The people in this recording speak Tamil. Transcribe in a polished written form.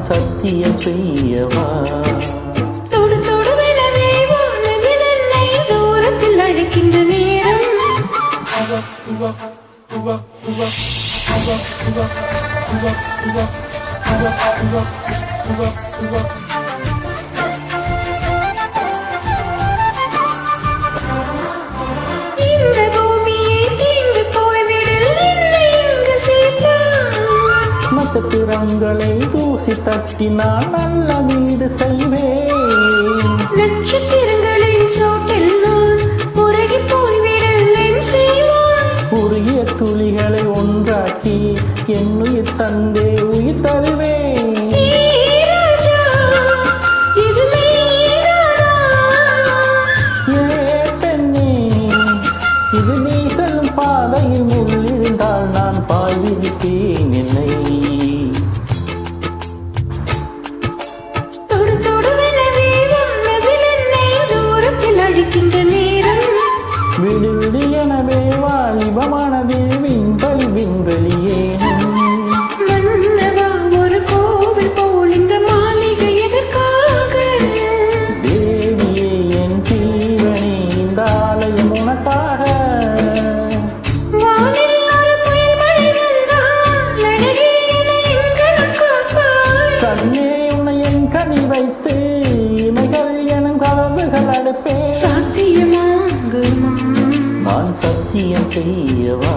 சத்தியம் செய்யவா தொடு தொடுவெனவே வானவில் என்னை தூரத்தில் அழைக்கின்ற நேரம் இந்த பூமியை தீண்டு போய்விடில் என்னை இங்கு சேர்த்தான் நட்சத்திரங்களை தூசி தட்டினால் நல்ல வீடு செய்வேன் நட்சத்திரங்களின் சோட்டில் நான் உருகி போய்விடல் என் செய்வான் உரிய துளிகளை ஒன்றாக்கி என் உயிர் தந்தே உயிர் தருவேன் ராஜா இது மெய்தானா ஏ பெண்ணே இது நீ செல்லும் பாதையில் முள்ளிருந்தால் நான் பாய் விரிப்பேன் என்னை தொடு தொடுவெனவே வானவில் என்னை தூரத்தில் அழைக்கின்ற நேரம் விடு விடு எனவே வாலிபமானது விண்வெளியே மன்னவா ஒரு கோவில் போல் இந்த மாளிகை எதற்காக தேவியே என் ஜீவனே இந்த ஆலயம் உனக்காக வானில் ஒரு புயல் மழை வந்தால் அழகே என்னை எங்கனம் காப்பாய் கண்ணே உன்னை என் கனி வைத்து இமைகள் எனும் கதவுகள் அடைப்பேன் சாத்தியமாகுமா நான் சத்தியம் செய்யவா